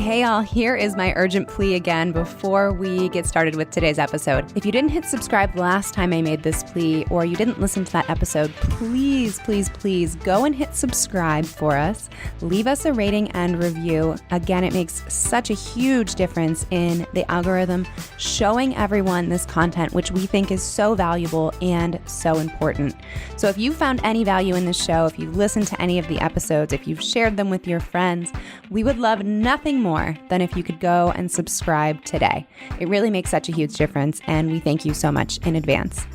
Hey all, here is my urgent plea again before we get started with today's episode. If you didn't hit subscribe last time I made this plea, or you didn't listen to that episode, please go and hit subscribe for us. Leave us a rating and review. Again, it makes such a huge difference in the algorithm showing everyone this content, which we think is so valuable and so important. So if you found any value in this show, if you listened to any of the episodes, if you've shared them with your friends, we would love nothing more than if you could go and subscribe today. It really makes such a huge difference, and we thank you so much in advance.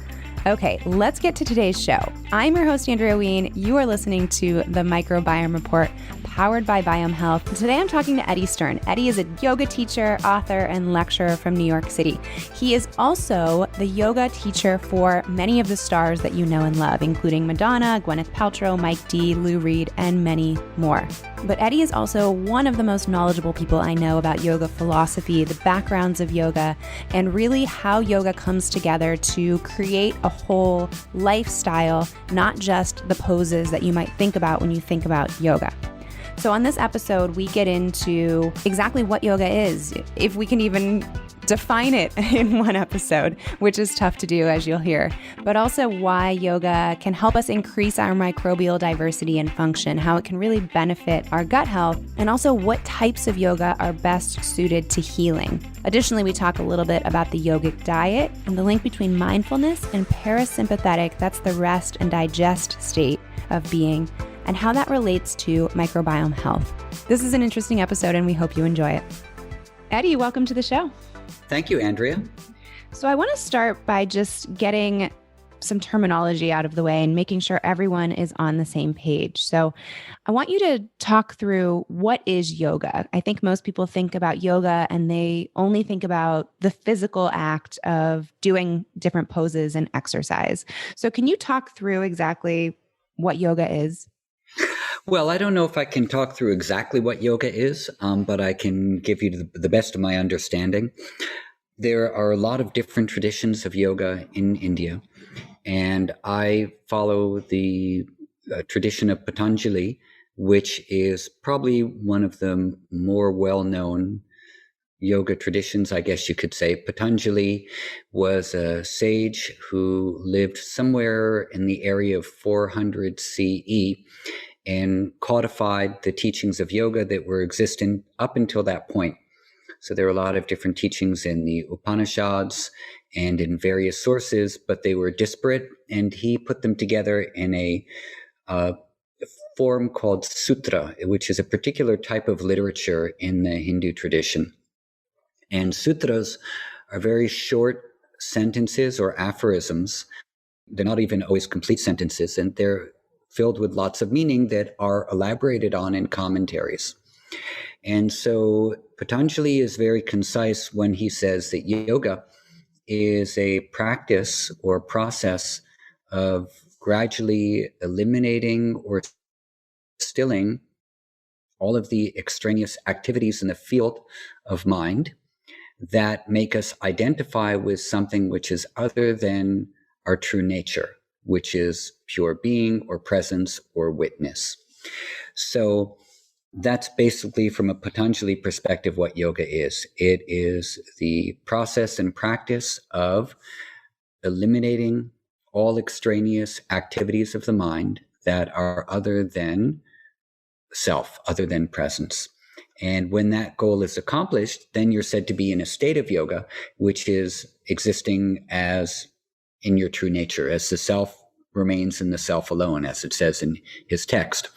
Okay, let's get to today's show. I'm your host, Andrea Wien. You are listening to the Microbiome Report, powered by Biome Health. Today I'm talking to Eddie Stern. Eddie is a yoga teacher, author, and lecturer from New York City. He is also the yoga teacher for many of the stars that you know and love, including Madonna, Gwyneth Paltrow, Mike D, Lou Reed, and many more. But Eddie is also one of the most knowledgeable people I know about yoga philosophy, the backgrounds of yoga, and really how yoga comes together to create a whole lifestyle, not just the poses that you might think about when you think about yoga. So on this episode, we get into exactly what yoga is, if we can even define it in one episode, which is tough to do, as you'll hear, but also why yoga can help us increase our microbial diversity and function, how it can really benefit our gut health, and also what types of yoga are best suited to healing. Additionally, we talk a little bit about the yogic diet and the link between mindfulness and parasympathetic, that's the rest and digest state of being, and how that relates to microbiome health. This is an interesting episode, and we hope you enjoy it. Eddie, welcome to the show. Thank you, Andrea. So I want to start by just getting some terminology out of the way and making sure everyone is on the same page. So I want you to talk through what is yoga. I think most people think about yoga and they only think about the physical act of doing different poses and exercise. So can you talk through exactly what yoga is? Well, I don't know if I can talk through exactly what yoga is, but I can give you the best of my understanding. There are a lot of different traditions of yoga in India, and I follow the tradition of Patanjali, which is probably one of the more well-known yoga traditions, I guess you could say. Patanjali was a sage who lived somewhere in the area of 400 CE, and codified the teachings of yoga that were existent up until that point. So there are a lot of different teachings in the Upanishads and in various sources, but they were disparate, and he put them together in a form called sutra, which is a particular type of literature in the Hindu tradition. And sutras are very short sentences or aphorisms. They're not even always complete sentences, and they're filled with lots of meaning that are elaborated on in commentaries. And so Patanjali is very concise when he says that yoga is a practice or process of gradually eliminating or stilling all of the extraneous activities in the field of mind that make us identify with something which is other than our true nature, which is pure being or presence or witness. So that's basically, from a Patanjali perspective, what yoga is. It is the process and practice of eliminating all extraneous activities of the mind that are other than self, other than presence. And when that goal is accomplished, then you're said to be in a state of yoga, which is existing as in your true nature, as the self remains in the self alone, as it says in his text.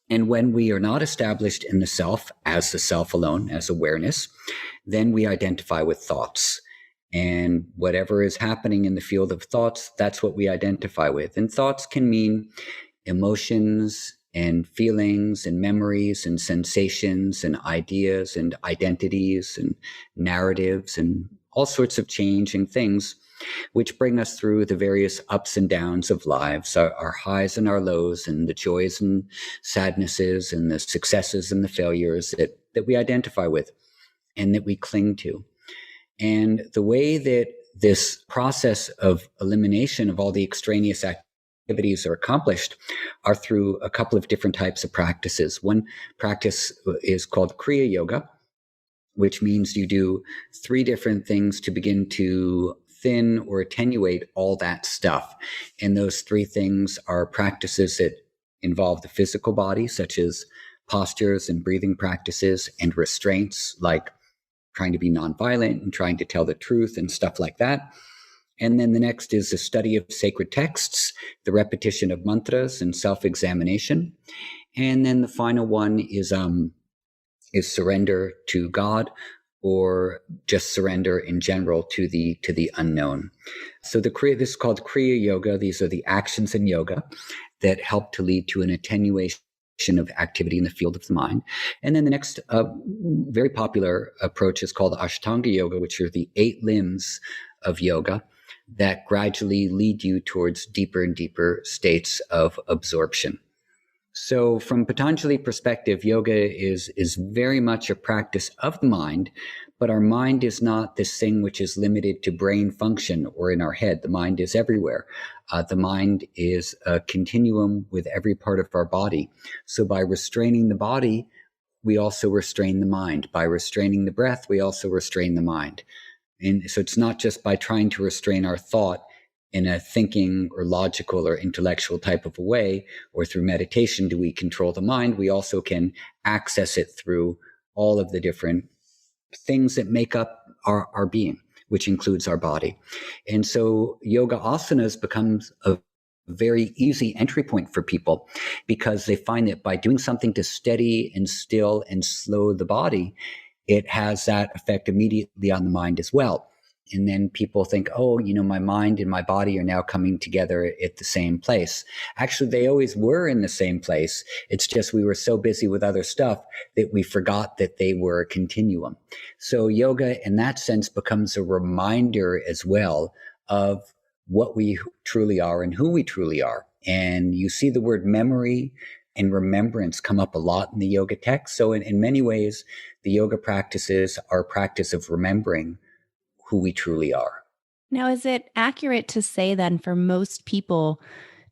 And when we are not established in the self as the self alone, as awareness, then we identify with thoughts. And whatever is happening in the field of thoughts, that's what we identify with. And thoughts can mean emotions and feelings and memories and sensations and ideas and identities and narratives and all sorts of changing things, which bring us through the various ups and downs of lives, our highs and our lows, and the joys and sadnesses and the successes and the failures that we identify with and that we cling to. And the way that this process of elimination of all the extraneous activities are accomplished are through a couple of different types of practices. One practice is called Kriya Yoga, which means you do 3 different things to begin to thin or attenuate all that stuff. And those 3 things are practices that involve the physical body, such as postures and breathing practices, and restraints like trying to be nonviolent and trying to tell the truth and stuff like that. And then the next is the study of sacred texts, the repetition of mantras, and self-examination. And then the final one is surrender to God, or just surrender in general to the unknown. So this is called Kriya Yoga. These are the actions in yoga that help to lead to an attenuation of activity in the field of the mind. And then the next very popular approach is called Ashtanga Yoga, which are the 8 limbs of yoga that gradually lead you towards deeper and deeper states of absorption. So from Patanjali perspective, yoga is very much a practice of the mind, but our mind is not this thing which is limited to brain function or in our head. The mind is everywhere. The mind is a continuum with every part of our body. So by restraining the body, we also restrain the mind. By restraining the breath, we also restrain the mind. And so it's not just by trying to restrain our thought in a thinking or logical or intellectual type of a way, or through meditation do we control the mind. We also can access it through all of the different things that make up our being, which includes our body. And so yoga asanas becomes a very easy entry point for people, because they find that by doing something to steady and still and slow the body, it has that effect immediately on the mind as well. And then people think, oh, my mind and my body are now coming together at the same place. Actually, they always were in the same place. It's just we were so busy with other stuff that we forgot that they were a continuum. So yoga, in that sense, becomes a reminder as well of what we truly are and who we truly are. And you see the word memory and remembrance come up a lot in the yoga text. So in many ways, the yoga practices are a practice of remembering who we truly are. Now, is it accurate to say then for most people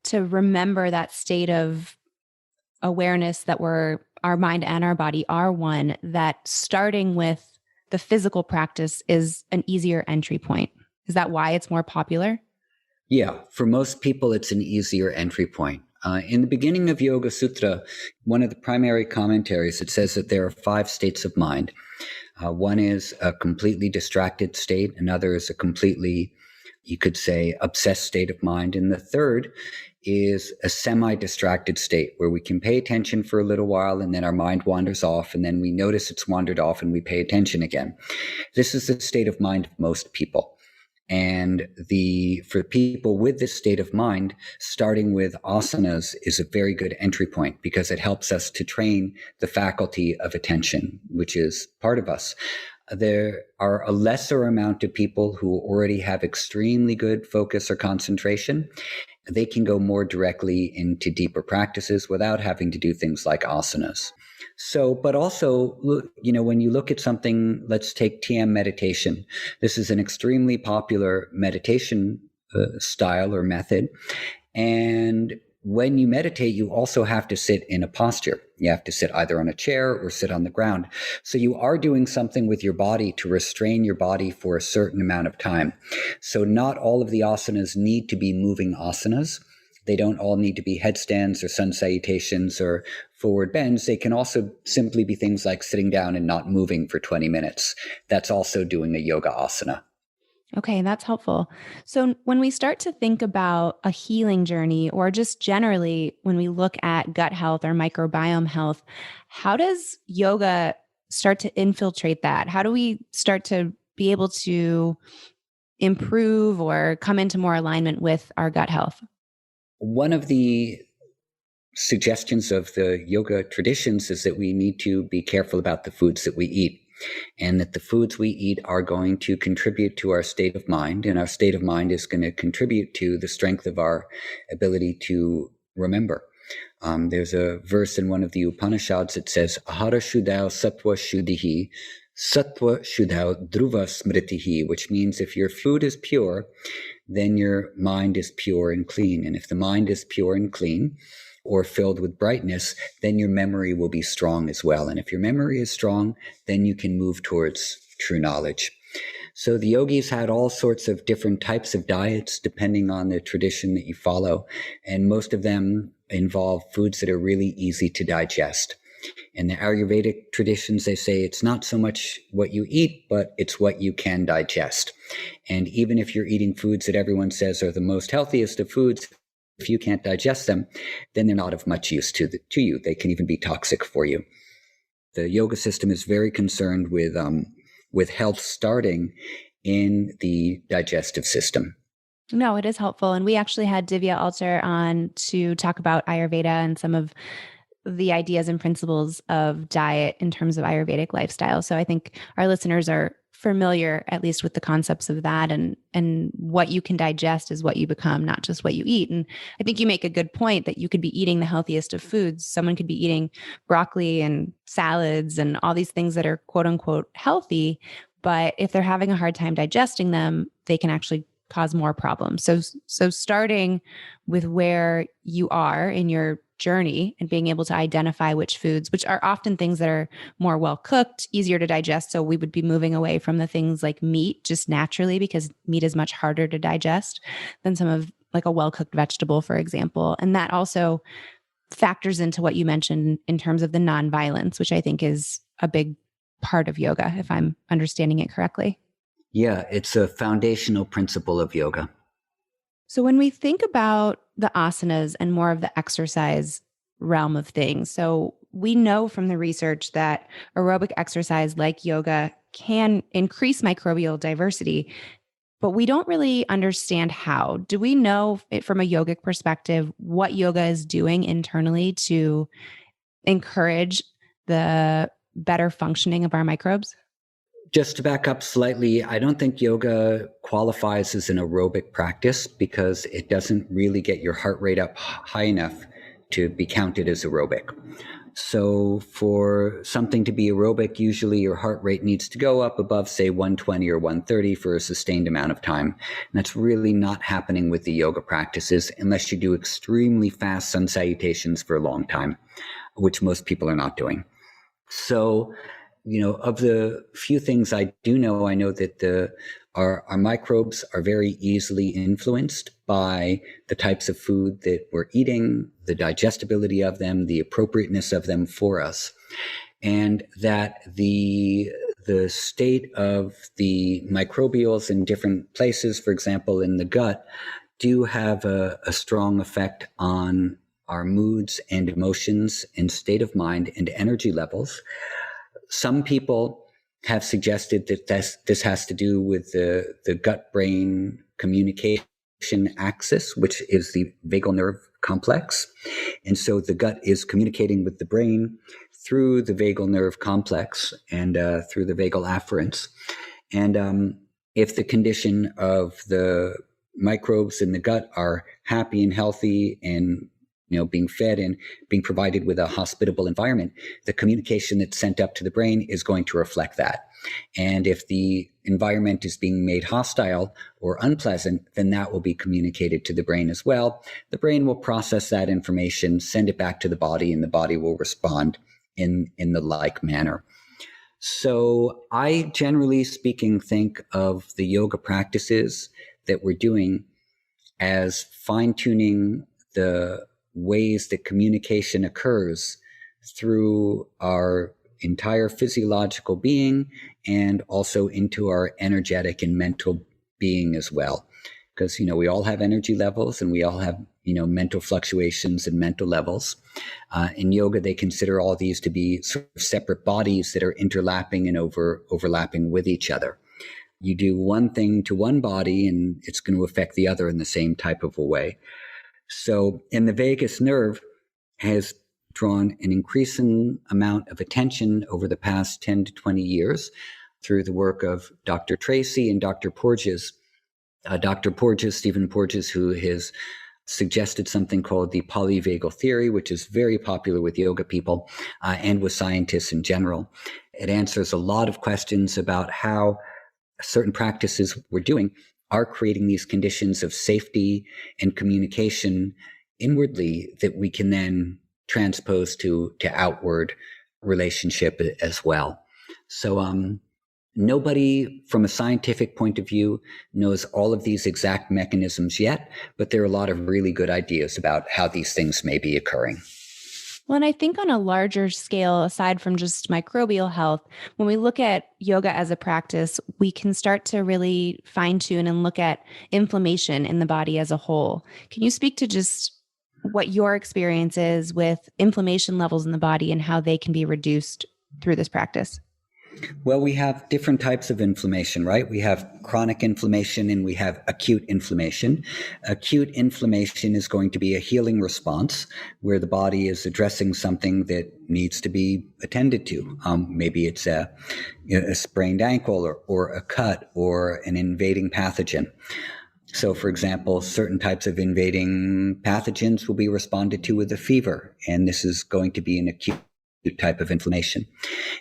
to remember that state of awareness that our mind and our body are one, that starting with the physical practice is an easier entry point? Is that why it's more popular? Yeah, for most people, it's an easier entry point. In the beginning of Yoga Sutra, one of the primary commentaries, it says that there are 5 states of mind. One is a completely distracted state. Another is a completely, you could say, obsessed state of mind. And the third is a semi-distracted state where we can pay attention for a little while and then our mind wanders off, and then we notice it's wandered off and we pay attention again. This is the state of mind of most people. And for people with this state of mind, starting with asanas is a very good entry point, because it helps us to train the faculty of attention, which is part of us. There are a lesser amount of people who already have extremely good focus or concentration. They can go more directly into deeper practices without having to do things like asanas. So, but also, when you look at something, let's take TM meditation. This is an extremely popular meditation style or method. And when you meditate, you also have to sit in a posture. You have to sit either on a chair or sit on the ground. So you are doing something with your body to restrain your body for a certain amount of time. So not all of the asanas need to be moving asanas. They don't all need to be headstands or sun salutations or forward bends. They can also simply be things like sitting down and not moving for 20 minutes. That's also doing a yoga asana. Okay, that's helpful. So when we start to think about a healing journey, or just generally when we look at gut health or microbiome health, how does yoga start to infiltrate that? How do we start to be able to improve or come into more alignment with our gut health? One of the suggestions of the yoga traditions is that we need to be careful about the foods that we eat, and that the foods we eat are going to contribute to our state of mind, and our state of mind is going to contribute to the strength of our ability to remember. There's a verse in one of the Upanishads that says, Ahara Shuddhau Sattva Shuddhihi, Sattva Shuddhau Dhruva Smritihi, which means if your food is pure, then your mind is pure and clean. And if the mind is pure and clean, or filled with brightness, then your memory will be strong as well. And if your memory is strong, then you can move towards true knowledge. So the yogis had all sorts of different types of diets depending on the tradition that you follow. And most of them involve foods that are really easy to digest. In the Ayurvedic traditions, they say it's not so much what you eat, but it's what you can digest. And even if you're eating foods that everyone says are the most healthiest of foods, if you can't digest them, then they're not of much use to you. They can even be toxic for you. The yoga system is very concerned with health starting in the digestive system. No, it is helpful. And we actually had Divya Alter on to talk about Ayurveda and some of the ideas and principles of diet in terms of Ayurvedic lifestyle. So I think our listeners are familiar, at least with the concepts of that, and what you can digest is what you become, not just what you eat. And I think you make a good point that you could be eating the healthiest of foods. Someone could be eating broccoli and salads and all these things that are quote unquote healthy, but if they're having a hard time digesting them, they can actually cause more problems. So starting with where you are in your journey and being able to identify which foods, which are often things that are more well cooked, easier to digest. So we would be moving away from the things like meat just naturally, because meat is much harder to digest than some of like a well cooked vegetable, for example. And that also factors into what you mentioned in terms of the nonviolence, which I think is a big part of yoga, if I'm understanding it correctly. Yeah, it's a foundational principle of yoga. So when we think about the asanas and more of the exercise realm of things, so we know from the research that aerobic exercise like yoga can increase microbial diversity, but we don't really understand how. Do we know it from a yogic perspective what yoga is doing internally to encourage the better functioning of our microbes? Just to back up slightly, I don't think yoga qualifies as an aerobic practice because it doesn't really get your heart rate up high enough to be counted as aerobic. So for something to be aerobic, usually your heart rate needs to go up above, say, 120 or 130 for a sustained amount of time. And that's really not happening with the yoga practices unless you do extremely fast sun salutations for a long time, which most people are not doing. So of the few things I do know, I know that our microbes are very easily influenced by the types of food that we're eating, the digestibility of them, the appropriateness of them for us, and that the state of the microbials in different places, for example, in the gut, do have a strong effect on our moods and emotions and state of mind and energy levels. Some people have suggested that this has to do with the gut-brain communication axis, which is the vagal nerve complex. And so the gut is communicating with the brain through the vagal nerve complex and through the vagal afferents. And if the condition of the microbes in the gut are happy and healthy and being fed and being provided with a hospitable environment, the communication that's sent up to the brain is going to reflect that. And if the environment is being made hostile or unpleasant, then that will be communicated to the brain as well. The brain will process that information, send it back to the body, and the body will respond in the like manner. So I, generally speaking, think of the yoga practices that we're doing as fine-tuning the ways that communication occurs through our entire physiological being and also into our energetic and mental being as well. Because, we all have energy levels and we all have, mental fluctuations and mental levels. In yoga, they consider all these to be sort of separate bodies that are interlapping and overlapping with each other. You do one thing to one body and it's going to affect the other in the same type of a way. So, and the vagus nerve has drawn an increasing amount of attention over the past 10 to 20 years through the work of Dr. Tracy and Dr. Porges. Dr. Porges, Stephen Porges, who has suggested something called the polyvagal theory, which is very popular with yoga people and with scientists in general. It answers a lot of questions about how certain practices we're doing are creating these conditions of safety and communication inwardly that we can then transpose to outward relationship as well. So nobody from a scientific point of view knows all of these exact mechanisms yet, but there are a lot of really good ideas about how these things may be occurring. Well, and I think on a larger scale, aside from just microbial health, when we look at yoga as a practice, we can start to really fine tune and look at inflammation in the body as a whole. Can you speak to just what your experience is with inflammation levels in the body and how they can be reduced through this practice? Well, we have different types of inflammation, right? We have chronic inflammation and we have acute inflammation. Acute inflammation is going to be a healing response where the body is addressing something that needs to be attended to. Maybe it's a sprained ankle or a cut or an invading pathogen. So, for example, certain types of invading pathogens will be responded to with a fever, and this is going to be an acute type of inflammation.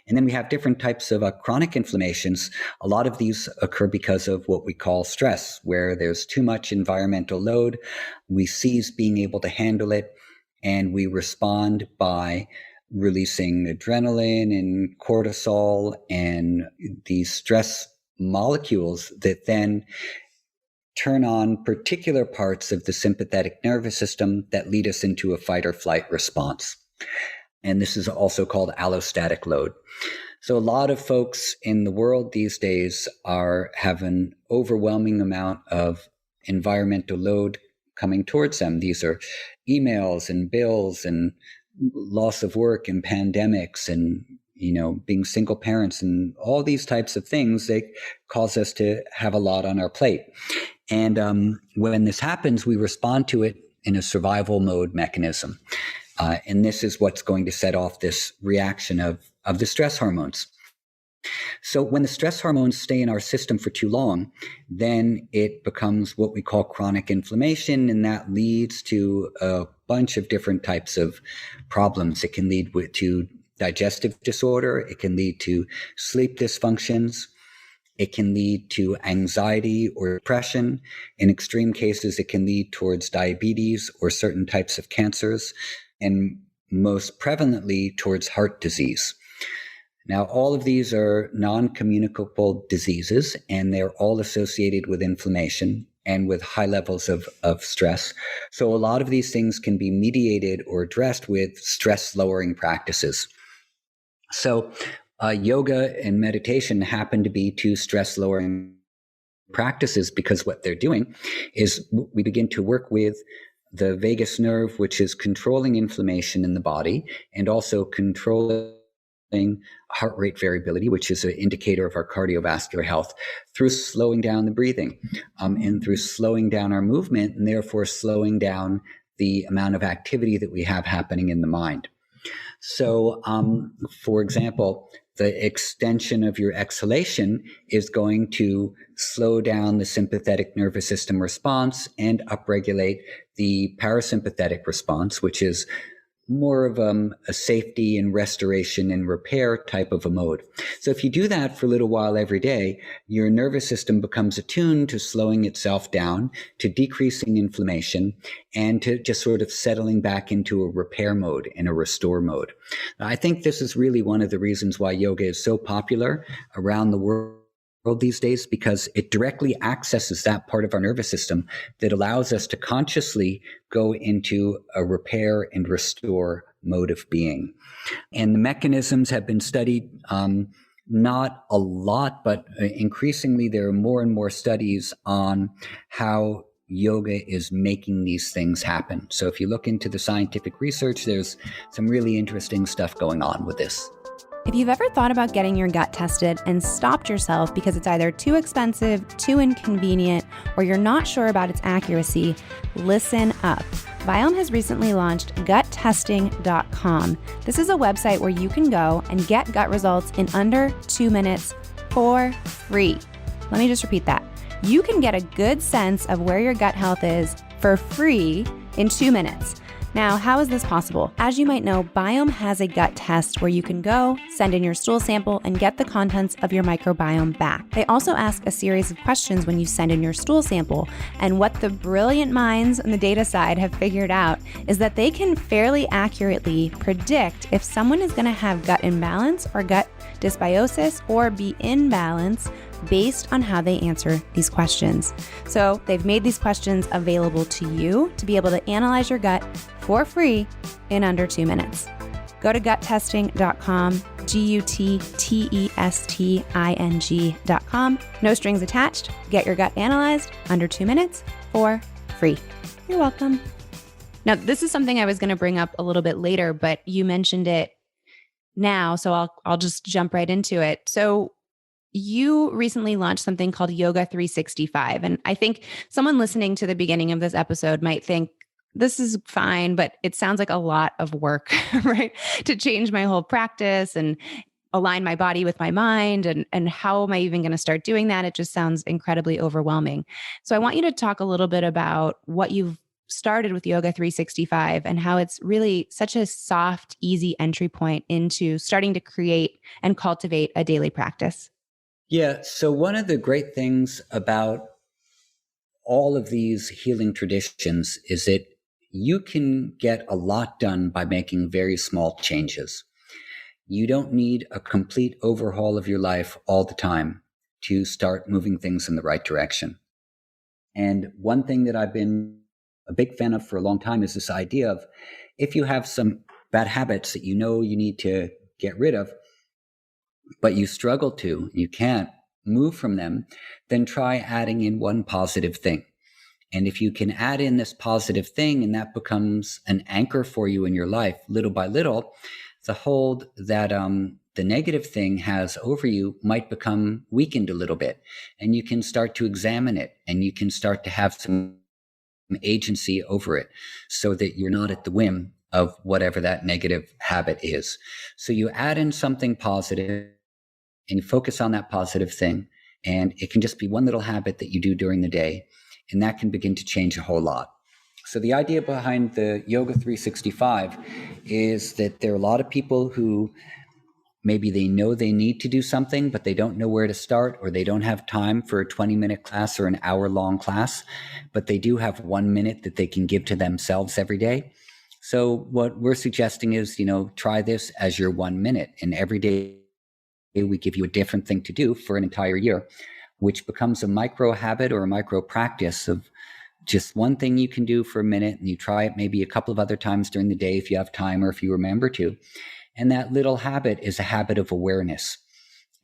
And then we have different types of chronic inflammations. A lot of these occur because of what we call stress, where there's too much environmental load. We cease being able to handle it, and we respond by releasing adrenaline and cortisol and these stress molecules that then turn on particular parts of the sympathetic nervous system that lead us into a fight or flight response. And this is also called allostatic load. So a lot of folks in the world these days have an overwhelming amount of environmental load coming towards them. These are emails and bills and loss of work and pandemics and, being single parents and all these types of things that cause us to have a lot on our plate. And when this happens, we respond to it in a survival mode mechanism. And this is what's going to set off this reaction of the stress hormones. So when the stress hormones stay in our system for too long, then it becomes what we call chronic inflammation, and that leads to a bunch of different types of problems. It can lead to digestive disorder. It can lead to sleep dysfunctions. It can lead to anxiety or depression. In extreme cases, it can lead towards diabetes or certain types of cancers, and most prevalently towards heart disease. Now, all of these are non-communicable diseases, and they're all associated with inflammation and with high levels of stress. So a lot of these things can be mediated or addressed with stress-lowering practices. So yoga and meditation happen to be two stress-lowering practices because what they're doing is we begin to work with the vagus nerve, which is controlling inflammation in the body and also controlling heart rate variability, which is an indicator of our cardiovascular health, through slowing down the breathing and through slowing down our movement, and therefore slowing down the amount of activity that we have happening in the mind. So, for example, the extension of your exhalation is going to slow down the sympathetic nervous system response and upregulate the parasympathetic response, which is more of a safety and restoration and repair type of a mode. So if you do that for a little while every day, your nervous system becomes attuned to slowing itself down, to decreasing inflammation, and to just sort of settling back into a repair mode and a restore mode. I think this is really one of the reasons why yoga is so popular around the world these days, because it directly accesses that part of our nervous system that allows us to consciously go into a repair and restore mode of being. And the mechanisms have been studied, not a lot, but increasingly there are more and more studies on how yoga is making these things happen. So if you look into the scientific research, there's some really interesting stuff going on with this. If you've ever thought about getting your gut tested and stopped yourself because it's either too expensive, too inconvenient, or you're not sure about its accuracy, listen up. Viome has recently launched guttesting.com. This is a website where you can go and get gut results in under 2 minutes for free. Let me just repeat that. You can get a good sense of where your gut health is for free in 2 minutes. Now, how is this possible? As you might know, Biome has a gut test where you can go, send in your stool sample, and get the contents of your microbiome back. They also ask a series of questions when you send in your stool sample, and what the brilliant minds on the data side have figured out is that they can fairly accurately predict if someone is going to have gut imbalance or gut dysbiosis or be in balance based on how they answer these questions. So they've made these questions available to you to be able to analyze your gut for free in under 2 minutes. Go to guttesting.com, guttesting.com. No strings attached. Get your gut analyzed under 2 minutes for free. You're welcome. Now, this is something I was going to bring up a little bit later, but you mentioned it now, so I'll just jump right into it. So you recently launched something called Yoga 365. And I think someone listening to the beginning of this episode might think, this is fine, but it sounds like a lot of work, right? To change my whole practice and align my body with my mind. And how am I even going to start doing that? It just sounds incredibly overwhelming. So I want you to talk a little bit about what you've started with Yoga 365 and how it's really such a soft, easy entry point into starting to create and cultivate a daily practice. Yeah. So one of the great things about all of these healing traditions is that you can get a lot done by making very small changes. You don't need a complete overhaul of your life all the time to start moving things in the right direction. And one thing that I've been a big fan of for a long time is this idea of, if you have some bad habits that you know you need to get rid of, but you struggle to, you can't move from them, then try adding in one positive thing. And if you can add in this positive thing and that becomes an anchor for you in your life, little by little, the hold that the negative thing has over you might become weakened a little bit. And you can start to examine it, and you can start to have some agency over it, so that you're not at the whim of whatever that negative habit is. So you add in something positive and you focus on that positive thing. And it can just be one little habit that you do during the day. And that can begin to change a whole lot. So the idea behind the Yoga 365 is that there are a lot of people who maybe they know they need to do something, but they don't know where to start, or they don't have time for a 20-minute class or an hour-long class, but they do have 1 minute that they can give to themselves every day. So what we're suggesting is, try this as your 1 minute, and every day we give you a different thing to do for an entire year, which becomes a micro habit or a micro practice of just one thing you can do for a minute, and you try it maybe a couple of other times during the day if you have time or if you remember to. And that little habit is a habit of awareness.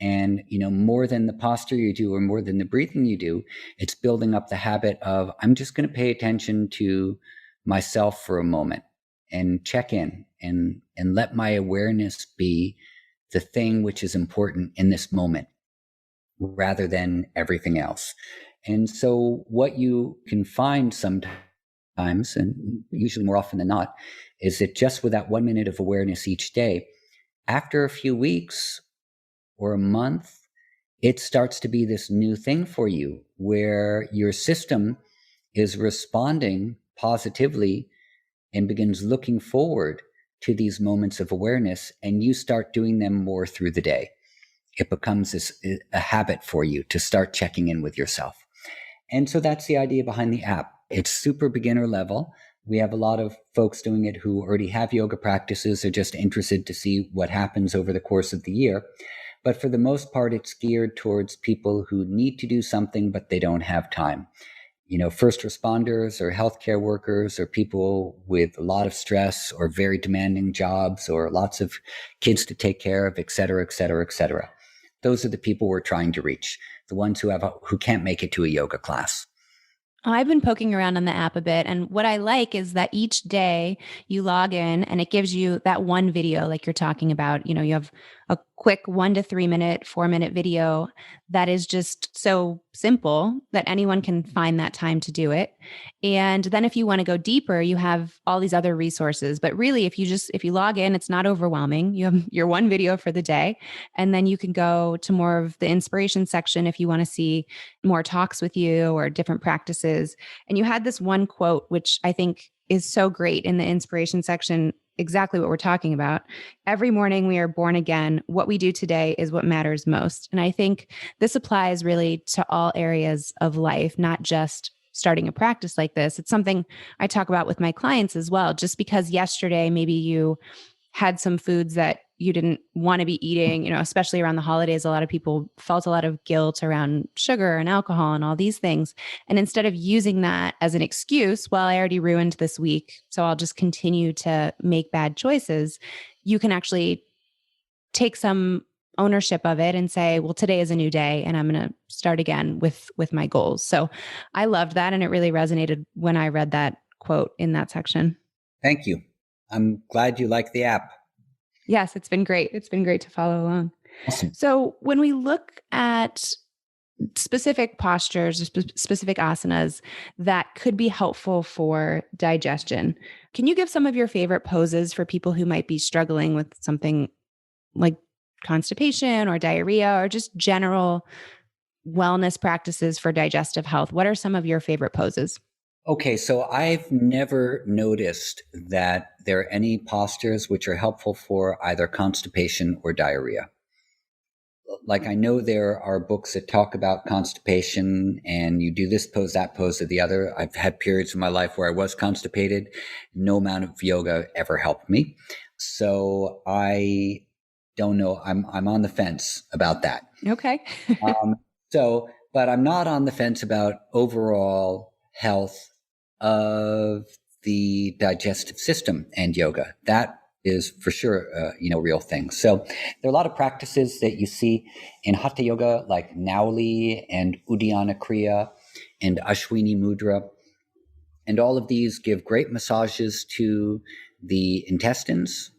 And, more than the posture you do or more than the breathing you do, it's building up the habit of, I'm just going to pay attention to myself for a moment and check in and let my awareness be the thing which is important in this moment rather than everything else. And so what you can find sometimes, and usually more often than not, is that just with that 1 minute of awareness each day, after a few weeks or a month, it starts to be this new thing for you where your system is responding positively and begins looking forward to these moments of awareness, and you start doing them more through the day. It becomes a habit for you to start checking in with yourself. And so that's the idea behind the app. It's super beginner level. We have a lot of folks doing it who already have yoga practices. They're just interested to see what happens over the course of the year. But for the most part, it's geared towards people who need to do something, but they don't have time. First responders or healthcare workers or people with a lot of stress or very demanding jobs or lots of kids to take care of, et cetera, et cetera, et cetera. Those are the people we're trying to reach, the ones who can't make it to a yoga class. I've been poking around on the app a bit, and what I like is that each day you log in and it gives you that one video like you're talking about. You have a quick 1 to 3 minute, 4 minute video that is just so simple that anyone can find that time to do it. And then if you want to go deeper, you have all these other resources. But really, if you log in, it's not overwhelming. You have your one video for the day, and then you can go to more of the inspiration section if you want to see more talks with you or different practices. And you had this one quote, which I think is so great in the inspiration section, exactly what we're talking about. Every morning we are born again. What we do today is what matters most. And I think this applies really to all areas of life, not just starting a practice like this. It's something I talk about with my clients as well. Just because yesterday maybe you had some foods that you didn't want to be eating, especially around the holidays, a lot of people felt a lot of guilt around sugar and alcohol and all these things. And instead of using that as an excuse, well, I already ruined this week, so I'll just continue to make bad choices, you can actually take some ownership of it and say, well, today is a new day and I'm going to start again with my goals. So I loved that. And it really resonated when I read that quote in that section. Thank you. I'm glad you like the app. Yes, it's been great. It's been great to follow along. Awesome. So when we look at specific postures, specific asanas that could be helpful for digestion, can you give some of your favorite poses for people who might be struggling with something like constipation or diarrhea or just general wellness practices for digestive health? What are some of your favorite poses? Okay, so I've never noticed that there are any postures which are helpful for either constipation or diarrhea. Like, I know there are books that talk about constipation and you do this pose, that pose, or the other. I've had periods in my life where I was constipated. No amount of yoga ever helped me. So I don't know. I'm on the fence about that. Okay. But I'm not on the fence about overall health of the digestive system and yoga. That is for sure, real thing. So there are a lot of practices that you see in Hatha Yoga, like Nauli and Uddiyana Kriya and Ashwini Mudra. And all of these give great massages to the intestines,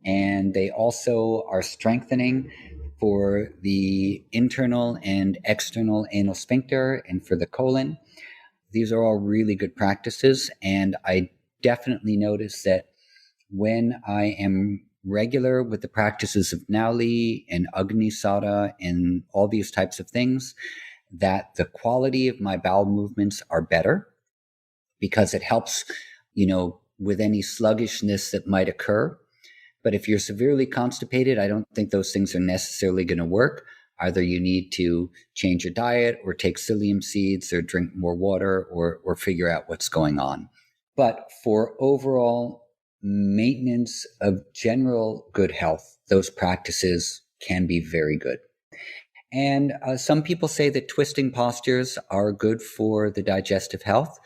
and they also are strengthening for the internal and external anal sphincter and for the colon. These are all really good practices, and I definitely notice that when I am regular with the practices of Nauli and Agnisara and all these types of things, that the quality of my bowel movements are better because it helps, with any sluggishness that might occur. But if you're severely constipated, I don't think those things are necessarily going to work. Either you need to change your diet or take psyllium seeds or drink more water or figure out what's going on. But for overall maintenance of general good health, those practices can be very good. And some people say that twisting postures are good for the digestive health.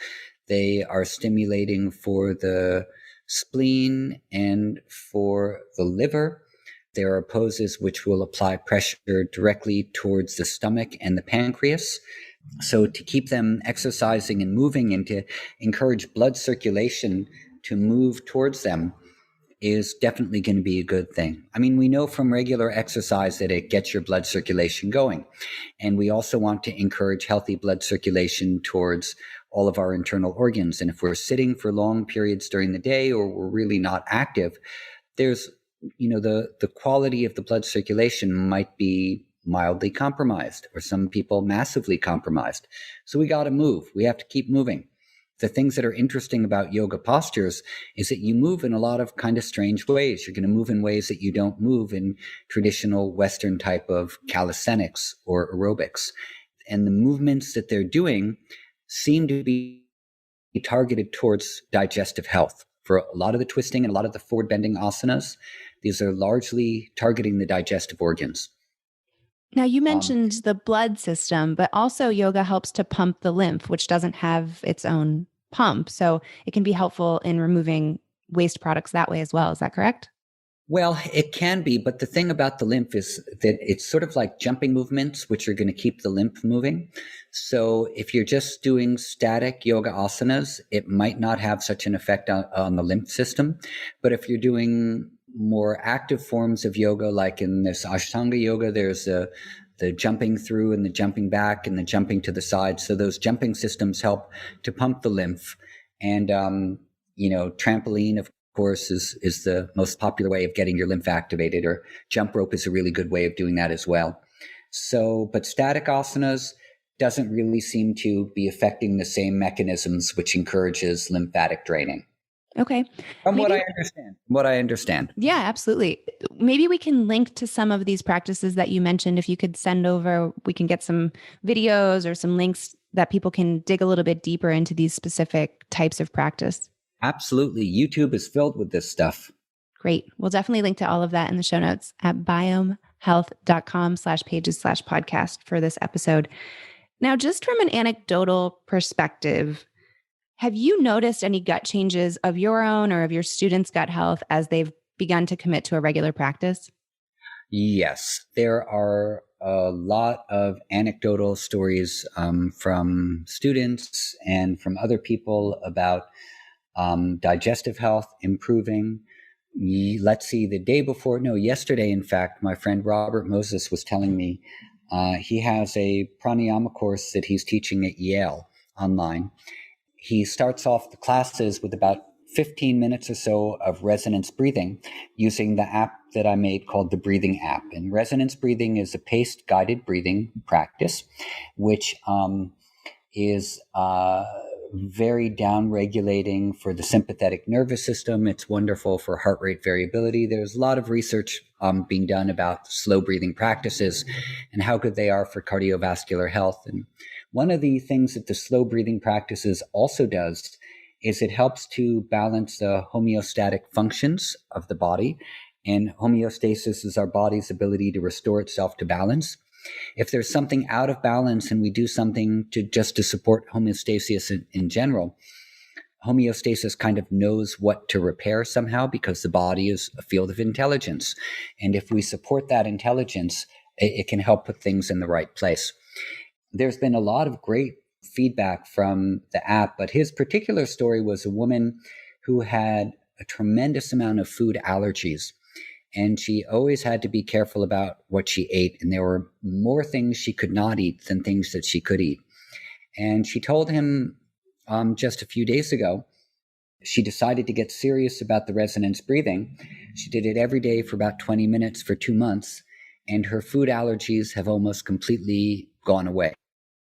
They are stimulating for the spleen and for the liver. There are poses which will apply pressure directly towards the stomach and the pancreas. So to keep them exercising and moving and to encourage blood circulation to move towards them is definitely going to be a good thing. I mean, we know from regular exercise that it gets your blood circulation going. And we also want to encourage healthy blood circulation towards all of our internal organs. And if we're sitting for long periods during the day or we're really not active, there's, the quality of the blood circulation might be mildly compromised or some people massively compromised. So we got to move. We have to keep moving. The things that are interesting about yoga postures is that you move in a lot of kind of strange ways. You're going to move in ways that you don't move in traditional Western type of calisthenics or aerobics. And the movements that they're doing seem to be targeted towards digestive health. For a lot of the twisting and a lot of the forward bending asanas, these are largely targeting the digestive organs. Now, you mentioned the blood system, but also yoga helps to pump the lymph, which doesn't have its own pump. So it can be helpful in removing waste products that way as well. Is that correct? Well, it can be, but the thing about the lymph is that it's sort of like jumping movements, which are going to keep the lymph moving. So if you're just doing static yoga asanas, it might not have such an effect on the lymph system. But if you're doing more active forms of yoga, like in this Ashtanga yoga, there's the jumping through and the jumping back and the jumping to the side. So those jumping systems help to pump the lymph. And, trampoline, of course, is the most popular way of getting your lymph activated, or jump rope is a really good way of doing that as well. So, but static asanas doesn't really seem to be affecting the same mechanisms, which encourages lymphatic draining. Okay. From what I understand. Yeah, absolutely. Maybe we can link to some of these practices that you mentioned. If you could send over, we can get some videos or some links that people can dig a little bit deeper into these specific types of practice. Absolutely. YouTube is filled with this stuff. Great. We'll definitely link to all of that in the show notes at biomehealth.com/pages/podcast for this episode. Now, just from an anecdotal perspective, have you noticed any gut changes of your own or of your students' gut health as they've begun to commit to a regular practice? Yes, there are a lot of anecdotal stories from students and from other people about digestive health improving. Yesterday, in fact, my friend Robert Moses was telling me he has a pranayama course that he's teaching at Yale online. He starts off the classes with about 15 minutes or so of resonance breathing using the app that I made called the Breathing app. And resonance breathing is a paced guided breathing practice, which is very down-regulating for the sympathetic nervous system. It's wonderful for heart rate variability. There's a lot of research being done about slow breathing practices and how good they are for cardiovascular health. And one of the things that the slow breathing practices also does is it helps to balance the homeostatic functions of the body. And homeostasis is our body's ability to restore itself to balance. If there's something out of balance and we do something to support homeostasis in general, homeostasis kind of knows what to repair somehow, because the body is a field of intelligence. And if we support that intelligence, it can help put things in the right place. There's been a lot of great feedback from the app, but his particular story was a woman who had a tremendous amount of food allergies. And she always had to be careful about what she ate. And there were more things she could not eat than things that she could eat. And she told him just a few days ago, she decided to get serious about the resonance breathing. She did it every day for about 20 minutes for 2 months. And her food allergies have almost completely gone away.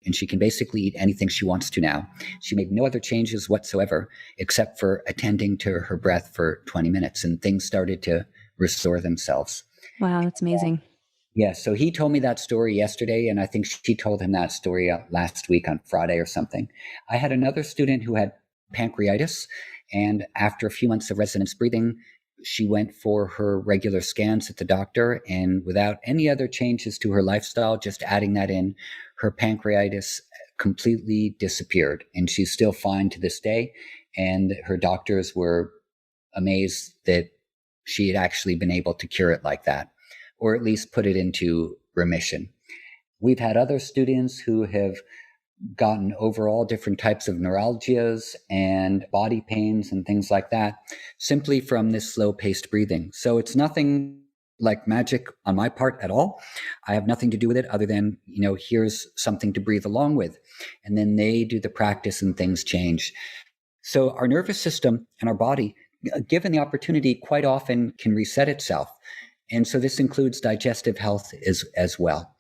And she can basically eat anything she wants to now. She made no other changes whatsoever, except for attending to her breath for 20 minutes. And things started to restore themselves. Wow, that's amazing. Yeah, so he told me that story yesterday, and I think she told him that story last week on Friday or something. I had another student who had pancreatitis, and after a few months of resonance breathing, she went for her regular scans at the doctor, and without any other changes to her lifestyle, just adding that in, her pancreatitis completely disappeared, and she's still fine to this day. And her doctors were amazed that she had actually been able to cure it like that, or at least put it into remission. We've had other students who have gotten over all different types of neuralgias and body pains and things like that simply from this slow-paced breathing. So it's nothing like magic on my part at all. I have nothing to do with it other than, here's something to breathe along with. And then they do the practice and things change. So our nervous system and our body, given the opportunity, quite often can reset itself. And so this includes digestive health as well.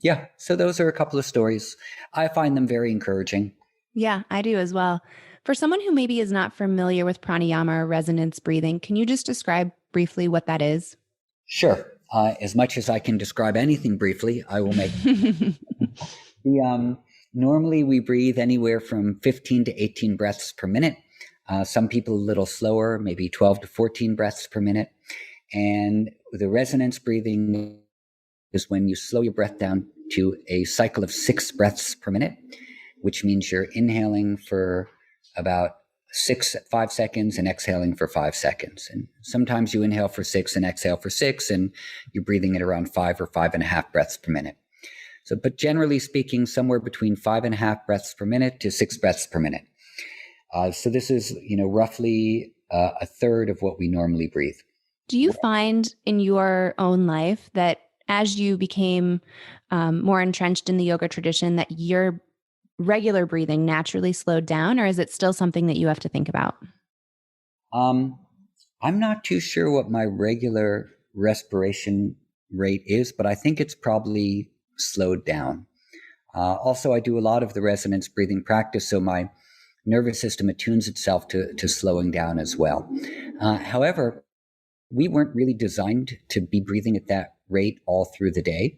Yeah, so those are a couple of stories. I find them very encouraging. Yeah, I do as well. For someone who maybe is not familiar with pranayama or resonance breathing, can you just describe briefly what that is? Sure. As much as I can describe anything briefly, I will make normally we breathe anywhere from 15 to 18 breaths per minute. Some people a little slower, maybe 12 to 14 breaths per minute. And the resonance breathing is when you slow your breath down to a cycle of 6 breaths per minute, which means you're inhaling for about 5 seconds and exhaling for 5 seconds. And sometimes you inhale for 6 and exhale for 6, and you're breathing at around 5 or 5.5 breaths per minute. So, but generally speaking, somewhere between 5.5 breaths per minute to 6 breaths per minute. So this is, roughly a third of what we normally breathe. Do you find in your own life that as you became more entrenched in the yoga tradition, that your regular breathing naturally slowed down, or is it still something that you have to think about? Um, I'm not too sure what my regular respiration rate is, but I think it's probably slowed down. Also, I do a lot of the resonance breathing practice, so my nervous system attunes itself to slowing down as well. However, we weren't really designed to be breathing at that rate all through the day.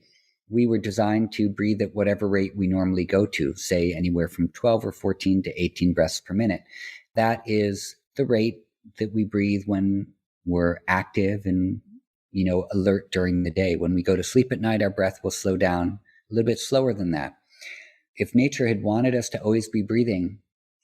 We were designed to breathe at whatever rate we normally go to, say anywhere from 12 or 14 to 18 breaths per minute. That is the rate that we breathe when we're active and, alert during the day. When we go to sleep at night, our breath will slow down a little bit slower than that. If nature had wanted us to always be breathing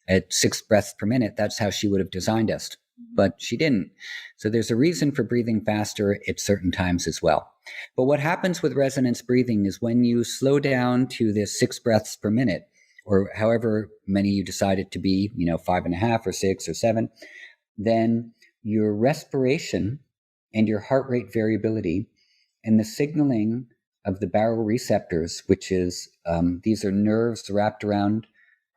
at 6 breaths per minute, that's how she would have designed us. But she didn't. So there's a reason for breathing faster at certain times as well. But what happens with resonance breathing is when you slow down to this 6 breaths per minute, or however many you decide it to be, 5.5 or 6 or 7, then your respiration and your heart rate variability and the signaling of the baroreceptors, which is these are nerves wrapped around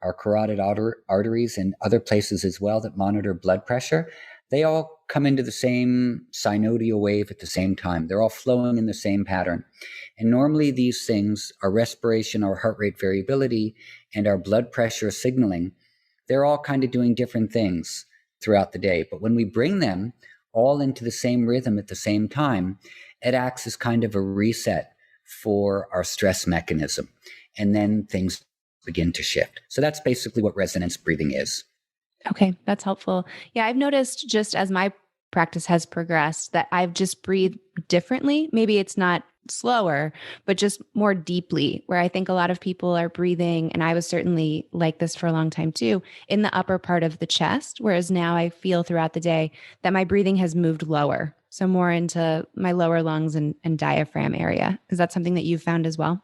our carotid arteries and other places as well that monitor blood pressure, they all come into the same synovial wave at the same time. They're all flowing in the same pattern. And normally these things, our respiration, our heart rate variability, and our blood pressure signaling, they're all kind of doing different things throughout the day. But when we bring them all into the same rhythm at the same time, it acts as kind of a reset for our stress mechanism. And then things begin to shift. So that's basically what resonance breathing is. Okay, that's helpful. Yeah, I've noticed just as my practice has progressed that I've just breathed differently. Maybe it's not slower, but just more deeply, where I think a lot of people are breathing, and I was certainly like this for a long time too, in the upper part of the chest. Whereas now I feel throughout the day that my breathing has moved lower. So more into my lower lungs and diaphragm area. Is that something that you've found as well?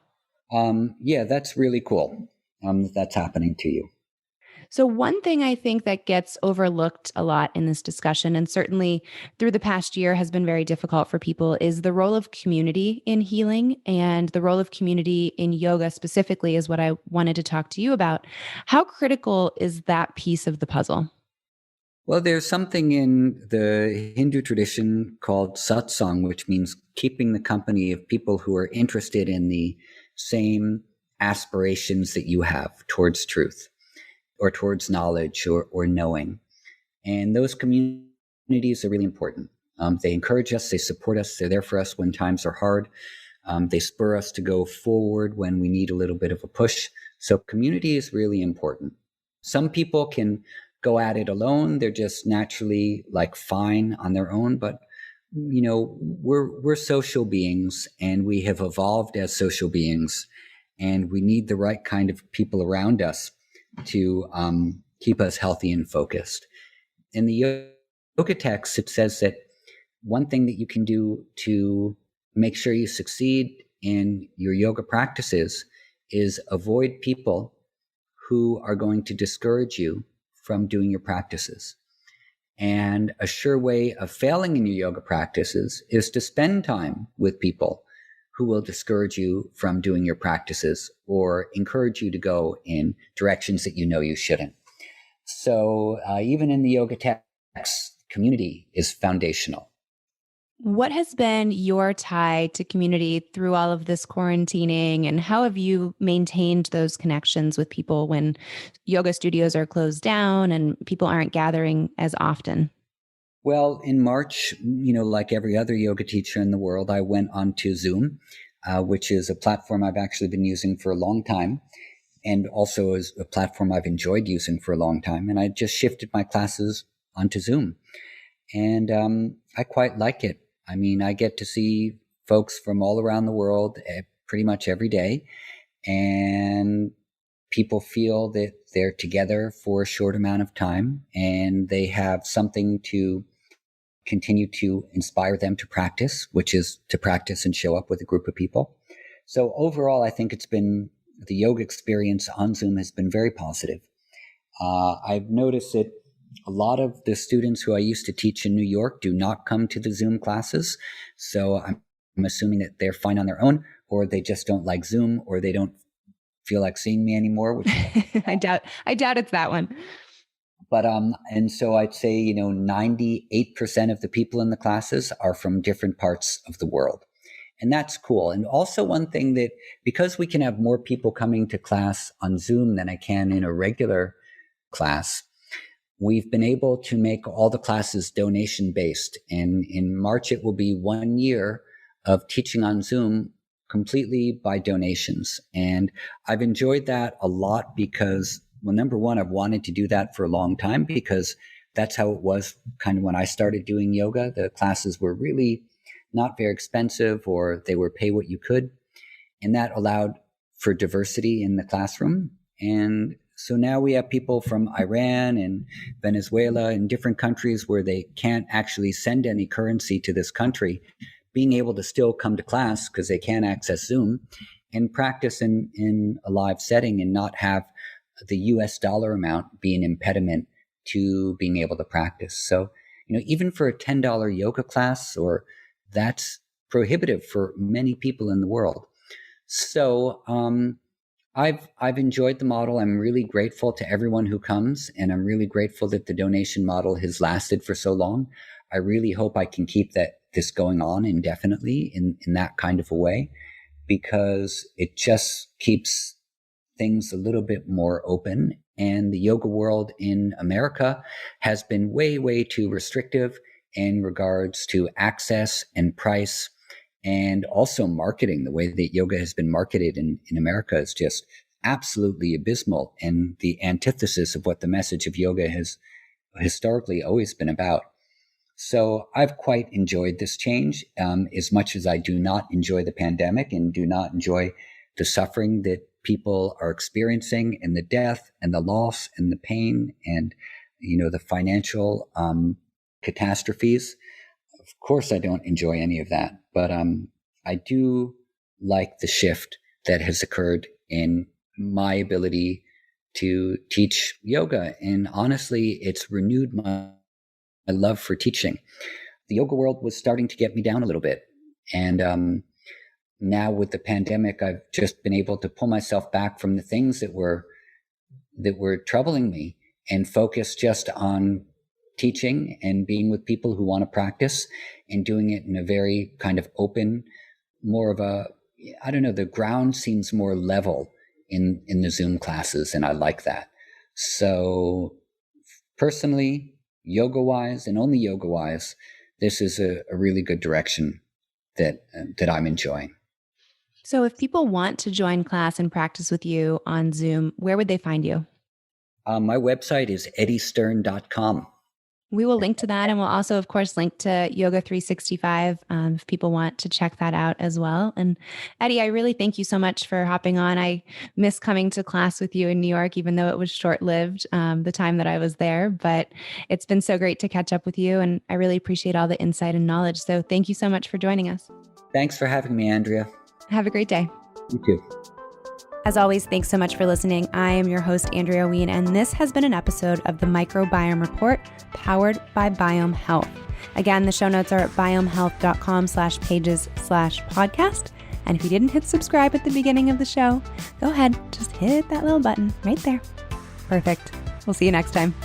Yeah, that's really cool. That's happening to you. So, one thing I think that gets overlooked a lot in this discussion, and certainly through the past year has been very difficult for people, is the role of community in healing, and the role of community in yoga specifically is what I wanted to talk to you about. How critical is that piece of the puzzle? Well, there's something in the Hindu tradition called satsang, which means keeping the company of people who are interested in the same aspirations that you have towards truth or towards knowledge or knowing. And those communities are really important. They encourage us, they support us, they're there for us when times are hard. They spur us to go forward when we need a little bit of a push. So community is really important. Some people can go at it alone. They're just naturally like fine on their own, but we're social beings and we have evolved as social beings, and we need the right kind of people around us to keep us healthy and focused. In the yoga text, it says that one thing that you can do to make sure you succeed in your yoga practices is avoid people who are going to discourage you from doing your practices. And a sure way of failing in your yoga practices is to spend time with people who will discourage you from doing your practices or encourage you to go in directions that you know you shouldn't. So even in the yoga text, community is foundational. What has been your tie to community through all of this quarantining, and how have you maintained those connections with people when yoga studios are closed down and people aren't gathering as often? Well, in March, like every other yoga teacher in the world, I went onto Zoom, which is a platform I've actually been using for a long time, and also is a platform I've enjoyed using for a long time. And I just shifted my classes onto Zoom. And I quite like it. I mean, I get to see folks from all around the world pretty much every day, and people feel that they're together for a short amount of time and they have something to continue to inspire them to practice, which is to practice and show up with a group of people. So overall, I think the yoga experience on Zoom has been very positive. I've noticed that a lot of the students who I used to teach in New York do not come to the Zoom classes. So I'm assuming that they're fine on their own, or they just don't like Zoom, or they don't feel like seeing me anymore. Which I doubt it's that one. But and so I'd say 98% of the people in the classes are from different parts of the world, and that's cool. And also one thing that, because we can have more people coming to class on Zoom than I can in a regular class, we've been able to make all the classes donation based. And in March, it will be 1 year of teaching on Zoom completely by donations. And I've enjoyed that a lot because, well, number one, I've wanted to do that for a long time, because that's how it was kind of when I started doing yoga. The classes were really not very expensive, or they were pay what you could. And that allowed for diversity in the classroom. And so now we have people from Iran and Venezuela and different countries where they can't actually send any currency to this country, being able to still come to class because they can't access Zoom and practice in a live setting and not have the US dollar amount be an impediment to being able to practice. So, even for a $10 yoga class, or that's prohibitive for many people in the world. So, I've enjoyed the model. I'm really grateful to everyone who comes, and I'm really grateful that the donation model has lasted for so long. I really hope I can keep this going on indefinitely in that kind of a way, because it just keeps things a little bit more open. And the yoga world in America has been way, way too restrictive in regards to access and price, and also marketing. The way that yoga has been marketed in America is just absolutely abysmal, and the antithesis of what the message of yoga has historically always been about. So I've quite enjoyed this change, as much as I do not enjoy the pandemic and do not enjoy the suffering that people are experiencing, and the death and the loss and the pain and, the financial catastrophes. Of course, I don't enjoy any of that, but I do like the shift that has occurred in my ability to teach yoga. And honestly, it's renewed my love for teaching. The yoga world was starting to get me down a little bit. And now with the pandemic, I've just been able to pull myself back from the things that were troubling me and focus just on teaching and being with people who want to practice, and doing it in a very kind of open, more of the ground seems more level in the Zoom classes, and I like that. So personally, yoga-wise, and only yoga-wise, this is a really good direction that I'm enjoying. So if people want to join class and practice with you on Zoom, where would they find you? My website is eddiestern.com. We will link to that, and we'll also, of course, link to Yoga 365 if people want to check that out as well. And Eddie, I really thank you so much for hopping on. I miss coming to class with you in New York, even though it was short-lived the time that I was there. But it's been so great to catch up with you, and I really appreciate all the insight and knowledge. So thank you so much for joining us. Thanks for having me, Andrea. Have a great day. You too. As always, thanks so much for listening. I am your host, Andrea Wien, and this has been an episode of the Microbiome Report, powered by Biome Health. Again, the show notes are at biomehealth.com/pages/podcast. And if you didn't hit subscribe at the beginning of the show, go ahead, just hit that little button right there. Perfect. We'll see you next time.